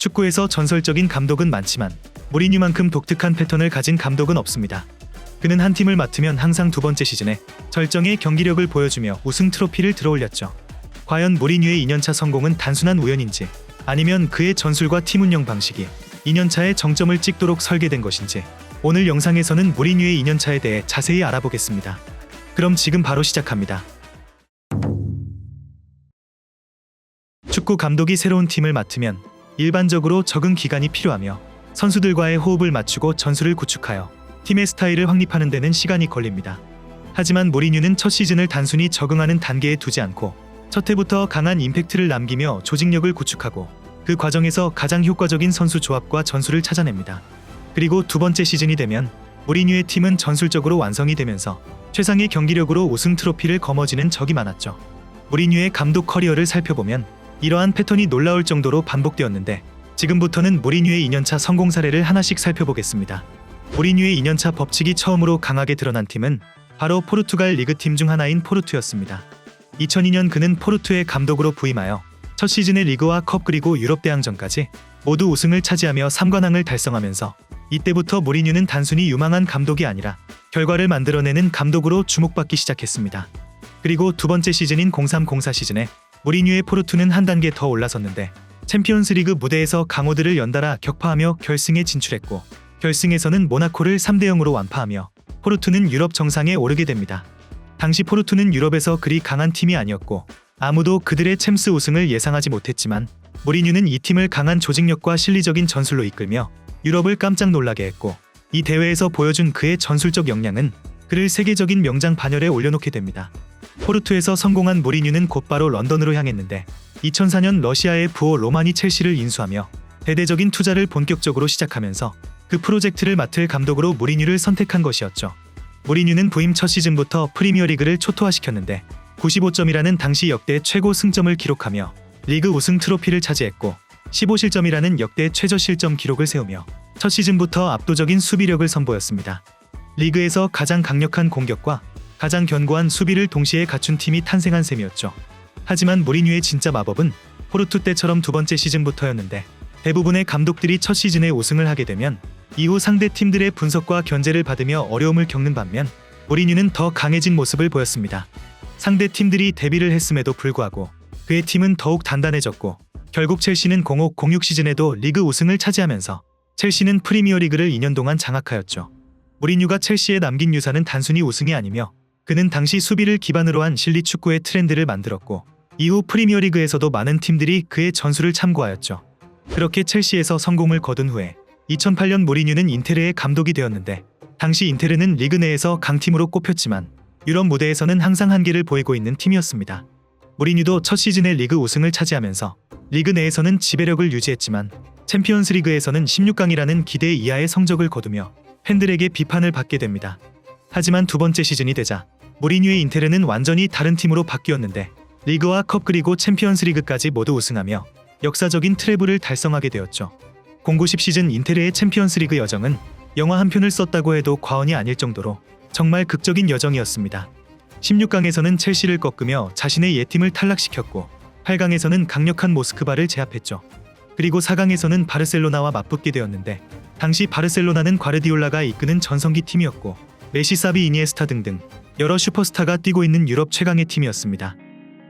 축구에서 전설적인 감독은 많지만 무리뉴만큼 독특한 패턴을 가진 감독은 없습니다. 그는 한 팀을 맡으면 항상 두 번째 시즌에 절정의 경기력을 보여주며 우승 트로피를 들어올렸죠. 과연 무리뉴의 2년차 성공은 단순한 우연인지 아니면 그의 전술과 팀 운영 방식이 2년차에 정점을 찍도록 설계된 것인지 오늘 영상에서는 무리뉴의 2년차에 대해 자세히 알아보겠습니다. 그럼 지금 바로 시작합니다. 축구 감독이 새로운 팀을 맡으면 일반적으로 적응 기간이 필요하며 선수들과의 호흡을 맞추고 전술을 구축하여 팀의 스타일을 확립하는 데는 시간이 걸립니다. 하지만 무리뉴는 첫 시즌을 단순히 적응하는 단계에 두지 않고 첫 해부터 강한 임팩트를 남기며 조직력을 구축하고 그 과정에서 가장 효과적인 선수 조합과 전술을 찾아냅니다. 그리고 두 번째 시즌이 되면 무리뉴의 팀은 전술적으로 완성이 되면서 최상의 경기력으로 우승 트로피를 거머쥐는 적이 많았죠. 무리뉴의 감독 커리어를 살펴보면 이러한 패턴이 놀라울 정도로 반복되었는데 지금부터는 무리뉴의 2년차 성공 사례를 하나씩 살펴보겠습니다. 무리뉴의 2년차 법칙이 처음으로 강하게 드러난 팀은 바로 포르투갈 리그팀 중 하나인 포르투였습니다. 2002년 그는 포르투의 감독으로 부임하여 첫 시즌의 리그와 컵 그리고 유럽 대항전까지 모두 우승을 차지하며 3관왕을 달성하면서 이때부터 무리뉴는 단순히 유망한 감독이 아니라 결과를 만들어내는 감독으로 주목받기 시작했습니다. 그리고 두 번째 시즌인 03-04 시즌에 무리뉴의 포르투는 한 단계 더 올라섰는데 챔피언스리그 무대에서 강호들을 연달아 격파하며 결승에 진출했고 결승에서는 모나코를 3대0으로 완파하며 포르투는 유럽 정상에 오르게 됩니다. 당시 포르투는 유럽에서 그리 강한 팀이 아니었고 아무도 그들의 챔스 우승을 예상하지 못했지만 무리뉴는 이 팀을 강한 조직력과 실리적인 전술로 이끌며 유럽을 깜짝 놀라게 했고 이 대회에서 보여준 그의 전술적 역량은 그를 세계적인 명장 반열에 올려놓게 됩니다. 포르투에서 성공한 무리뉴는 곧바로 런던으로 향했는데 2004년 러시아의 부호 로마니 첼시를 인수하며 대대적인 투자를 본격적으로 시작하면서 그 프로젝트를 맡을 감독으로 무리뉴를 선택한 것이었죠. 무리뉴는 부임 첫 시즌부터 프리미어리그를 초토화시켰는데 95점이라는 당시 역대 최고 승점을 기록하며 리그 우승 트로피를 차지했고 15실점이라는 역대 최저 실점 기록을 세우며 첫 시즌부터 압도적인 수비력을 선보였습니다. 리그에서 가장 강력한 공격과 가장 견고한 수비를 동시에 갖춘 팀이 탄생한 셈이었죠. 하지만 무리뉴의 진짜 마법은 포르투 때처럼 두 번째 시즌부터였는데 대부분의 감독들이 첫 시즌에 우승을 하게 되면 이후 상대 팀들의 분석과 견제를 받으며 어려움을 겪는 반면 무리뉴는 더 강해진 모습을 보였습니다. 상대 팀들이 대비를 했음에도 불구하고 그의 팀은 더욱 단단해졌고 결국 첼시는 05-06 시즌에도 리그 우승을 차지하면서 첼시는 프리미어리그를 2년 동안 장악하였죠. 무리뉴가 첼시에 남긴 유산은 단순히 우승이 아니며 그는 당시 수비를 기반으로 한 실리 축구의 트렌드를 만들었고 이후 프리미어리그에서도 많은 팀들이 그의 전술을 참고하였죠. 그렇게 첼시에서 성공을 거둔 후에 2008년 무리뉴는 인테르의 감독이 되었는데 당시 인테르는 리그 내에서 강팀으로 꼽혔지만 유럽 무대에서는 항상 한계를 보이고 있는 팀이었습니다. 무리뉴도 첫 시즌에 리그 우승을 차지하면서 리그 내에서는 지배력을 유지했지만 챔피언스리그에서는 16강이라는 기대 이하의 성적을 거두며 팬들에게 비판을 받게 됩니다. 하지만 두 번째 시즌이 되자 무리뉴의 인테르는 완전히 다른 팀으로 바뀌었는데 리그와 컵 그리고 챔피언스리그까지 모두 우승하며 역사적인 트래블을 달성하게 되었죠. 09-10 시즌 인테르의 챔피언스리그 여정은 영화 한 편을 썼다고 해도 과언이 아닐 정도로 정말 극적인 여정이었습니다. 16강에서는 첼시를 꺾으며 자신의 예팀을 탈락시켰고 8강에서는 강력한 모스크바를 제압했죠. 그리고 4강에서는 바르셀로나와 맞붙게 되었는데 당시 바르셀로나는 과르디올라가 이끄는 전성기 팀이었고 메시, 사비, 이니에스타 등등 여러 슈퍼스타가 뛰고 있는 유럽 최강의 팀이었습니다.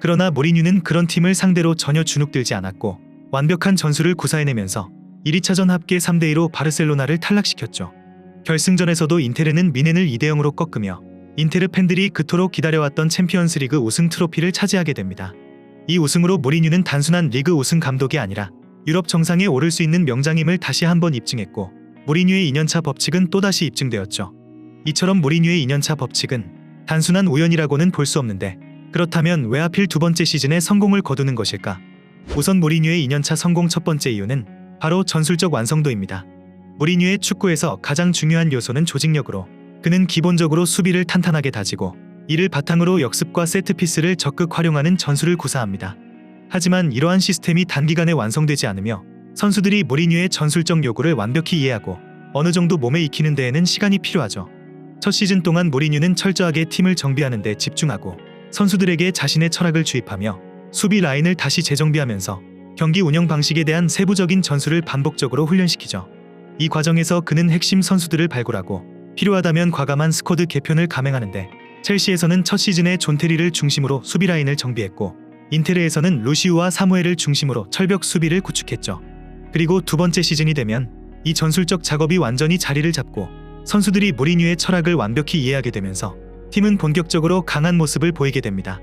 그러나 무리뉴는 그런 팀을 상대로 전혀 주눅들지 않았고 완벽한 전술을 구사해내면서 1위차전 합계 3대2로 바르셀로나를 탈락시켰죠. 결승전에서도 인테르는 미넨을 2대0으로 꺾으며 인테르 팬들이 그토록 기다려왔던 챔피언스리그 우승 트로피를 차지하게 됩니다. 이 우승으로 무리뉴는 단순한 리그 우승 감독이 아니라 유럽 정상에 오를 수 있는 명장임을 다시 한번 입증했고 무리뉴의 2년차 법칙은 또다시 입증되었죠. 이처럼 무리뉴의 2년차 법칙은 단순한 우연이라고는 볼 수 없는데 그렇다면 왜 하필 두 번째 시즌에 성공을 거두는 것일까? 우선 무리뉴의 2년차 성공 첫 번째 이유는 바로 전술적 완성도입니다. 무리뉴의 축구에서 가장 중요한 요소는 조직력으로 그는 기본적으로 수비를 탄탄하게 다지고 이를 바탕으로 역습과 세트피스를 적극 활용하는 전술을 구사합니다. 하지만 이러한 시스템이 단기간에 완성되지 않으며 선수들이 무리뉴의 전술적 요구를 완벽히 이해하고 어느 정도 몸에 익히는 데에는 시간이 필요하죠. 첫 시즌 동안 무리뉴는 철저하게 팀을 정비하는 데 집중하고 선수들에게 자신의 철학을 주입하며 수비 라인을 다시 재정비하면서 경기 운영 방식에 대한 세부적인 전술을 반복적으로 훈련시키죠. 이 과정에서 그는 핵심 선수들을 발굴하고 필요하다면 과감한 스쿼드 개편을 감행하는데, 첼시에서는 첫 시즌에 존 테리를 중심으로 수비 라인을 정비했고, 인테르에서는 루시우와 사무엘을 중심으로 철벽 수비를 구축했죠. 그리고 두 번째 시즌이 되면 이 전술적 작업이 완전히 자리를 잡고 선수들이 무리뉴의 철학을 완벽히 이해하게 되면서 팀은 본격적으로 강한 모습을 보이게 됩니다.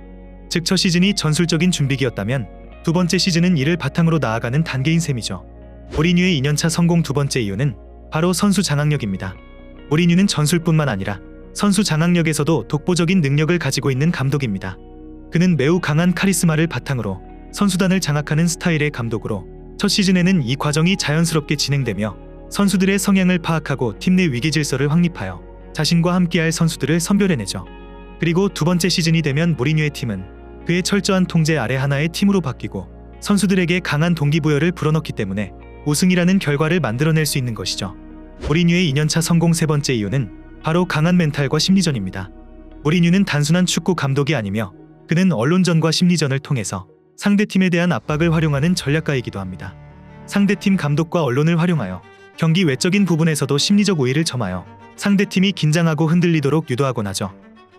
즉, 첫 시즌이 전술적인 준비기였다면 두 번째 시즌은 이를 바탕으로 나아가는 단계인 셈이죠. 무리뉴의 2년차 성공 두 번째 이유는 바로 선수 장악력입니다. 무리뉴는 전술뿐만 아니라 선수 장악력에서도 독보적인 능력을 가지고 있는 감독입니다. 그는 매우 강한 카리스마를 바탕으로 선수단을 장악하는 스타일의 감독으로 첫 시즌에는 이 과정이 자연스럽게 진행되며 선수들의 성향을 파악하고 팀 내 위기 질서를 확립하여 자신과 함께할 선수들을 선별해내죠. 그리고 두 번째 시즌이 되면 무리뉴의 팀은 그의 철저한 통제 아래 하나의 팀으로 바뀌고 선수들에게 강한 동기부여를 불어넣기 때문에 우승이라는 결과를 만들어낼 수 있는 것이죠. 무리뉴의 2년차 성공 세 번째 이유는 바로 강한 멘탈과 심리전입니다. 무리뉴는 단순한 축구 감독이 아니며 그는 언론전과 심리전을 통해서 상대팀에 대한 압박을 활용하는 전략가이기도 합니다. 상대팀 감독과 언론을 활용하여 경기 외적인 부분에서도 심리적 우위를 점하여 상대팀이 긴장하고 흔들리도록 유도하곤 하죠.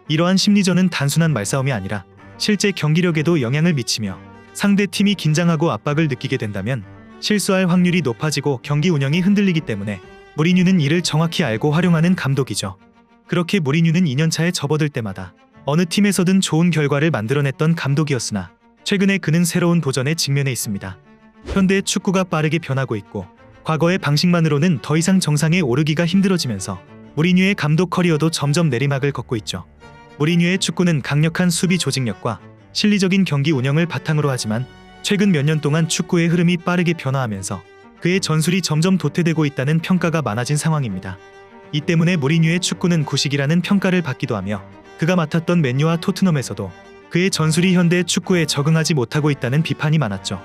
이러한 심리전은 단순한 말싸움이 아니라 실제 경기력에도 영향을 미치며 상대팀이 긴장하고 압박을 느끼게 된다면 실수할 확률이 높아지고 경기 운영이 흔들리기 때문에 무리뉴는 이를 정확히 알고 활용하는 감독이죠. 그렇게 무리뉴는 2년차에 접어들 때마다 어느 팀에서든 좋은 결과를 만들어냈던 감독이었으나 최근에 그는 새로운 도전에 직면해 있습니다. 현대 축구가 빠르게 변하고 있고 과거의 방식만으로는 더 이상 정상에 오르기가 힘들어지면서 무리뉴의 감독 커리어도 점점 내리막을 걷고 있죠. 무리뉴의 축구는 강력한 수비 조직력과 실리적인 경기 운영을 바탕으로 하지만 최근 몇 년 동안 축구의 흐름이 빠르게 변화하면서 그의 전술이 점점 도태되고 있다는 평가가 많아진 상황입니다. 이 때문에 무리뉴의 축구는 구식이라는 평가를 받기도 하며 그가 맡았던 맨유와 토트넘에서도 그의 전술이 현대 축구에 적응하지 못하고 있다는 비판이 많았죠.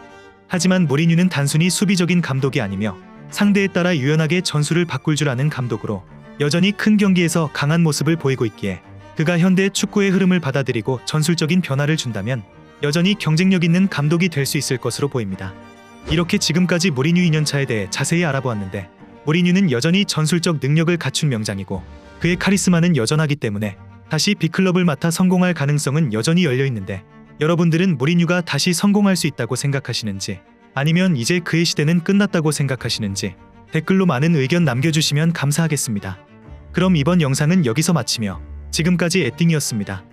하지만 무리뉴는 단순히 수비적인 감독이 아니며 상대에 따라 유연하게 전술을 바꿀 줄 아는 감독으로 여전히 큰 경기에서 강한 모습을 보이고 있기에 그가 현대 축구의 흐름을 받아들이고 전술적인 변화를 준다면 여전히 경쟁력 있는 감독이 될 수 있을 것으로 보입니다. 이렇게 지금까지 무리뉴 2년차에 대해 자세히 알아보았는데, 무리뉴는 여전히 전술적 능력을 갖춘 명장이고 그의 카리스마는 여전하기 때문에 다시 빅클럽을 맡아 성공할 가능성은 여전히 열려있는데, 여러분들은 무리뉴가 다시 성공할 수 있다고 생각하시는지 아니면 이제 그의 시대는 끝났다고 생각하시는지 댓글로 많은 의견 남겨주시면 감사하겠습니다. 그럼 이번 영상은 여기서 마치며 지금까지 에띵이었습니다.